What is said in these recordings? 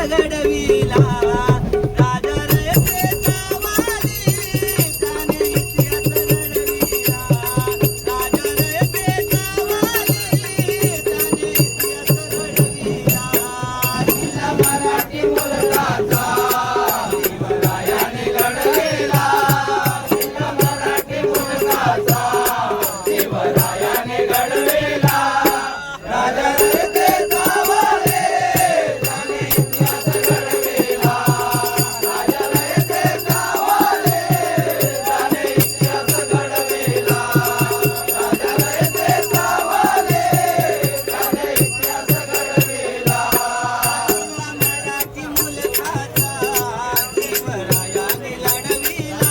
घडविला राजा रयतेचा वाली त्याने इतिहास घडविला राजा रयतेचा वाली त्याने इतिहास घडविला जिल्हा मराठी मुलगाचा शिवरायाने घडविला जिल्हा मराठी मुलगाचा शिवरायाने घडविला राजा रयतेचा वाली त्याने इतिहास घडविला राजा रयतेचा वाली त्याने इतिहास घडविला राजा रयतेचा वाली त्याने इतिहास घडविला मराठी मुलगाचा शिवरायाने लढविला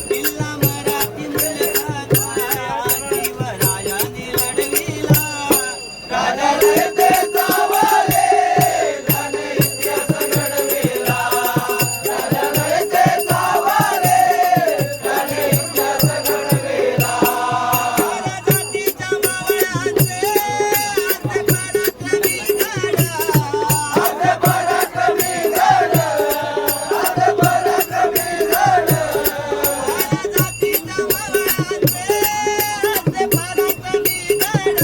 जिल्हा मराठी मुलगाचा शिवरायाने लढविला राजा रयतेचा वाली त्याने इतिहास घडविला राजा रयतेचा वाली त्याने इतिहास घडविला जातीच्या मावळ्यांचे हात पराक्रमी गड हात पराक्रमी गड हात पराक्रमी गड जातीच्या मावळ्यांचे हात पराक्रमी गड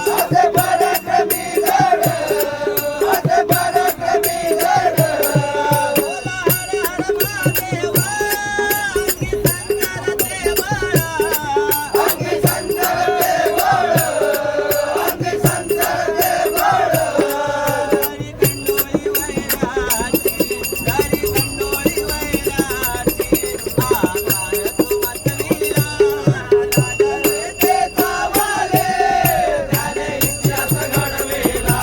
हात पराक्रमी गड हात पराक्रमी गड बोला हर हर महादेव अंगी संकर देवळ अंगी संकर देवळ अंगी संकर देवळ घरी खंडोळी वैराची आकार तू मतविला राजा रयतेचा वाली त्याने इतिहास घडविला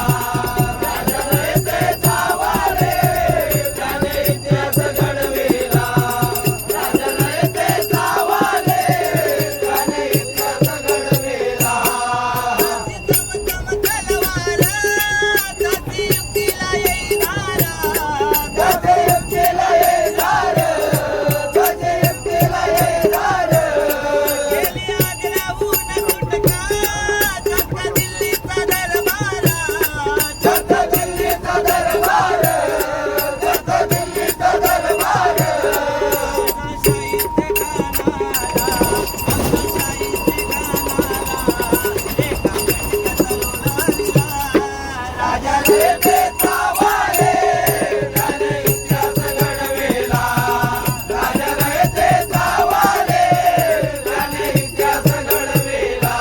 राजा रयतेचा वाली त्याने इतिहास घडविला राजा रयतेचा वाली त्याने इतिहास घडविला तलवार जाती युक्तीला येणार जाती युक्तीला येणार जाती युक्तीला येणार गेली आग्र्याहून गुटका चक्क दिल्लीचा दरबार चक्क दिल्लीचा दरबार चक्क दिल्लीचा दरबार साहित्य गाणारा साहित्य गाणारा राजा रयतेचा वाली त्याने इतिहास घडविला राजा रयतेचा वाली त्याने इतिहास घडविला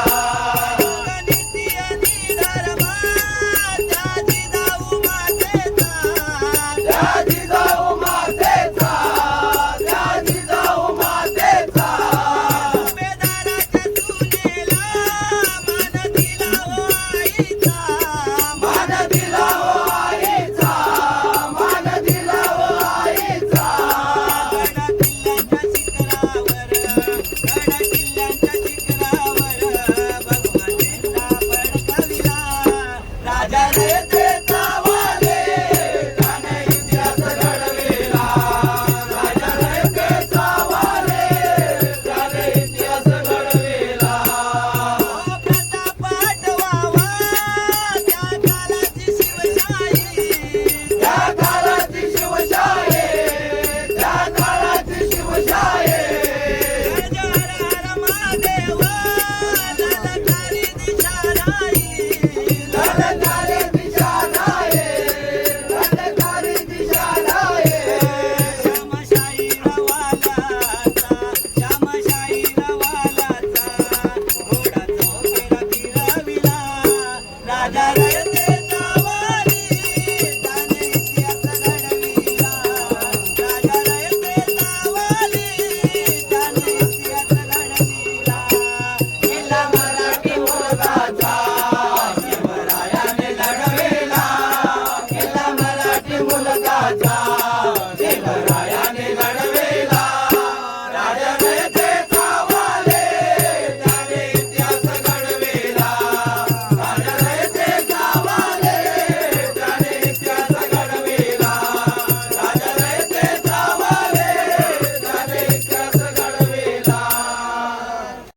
नीती आणि धर्म त्या जिजाऊ मातेचा त्या जिजाऊ मातेचा त्या जिजाऊ मातेचा उमेदवाराच्या सुनेला मान दिला हो आईचा मान दिला हो आईचा मान दिला हो आईचा गड किल्ल्याच्या शिखरावर भगवा झेंडा फडकविला राजा रयतेचा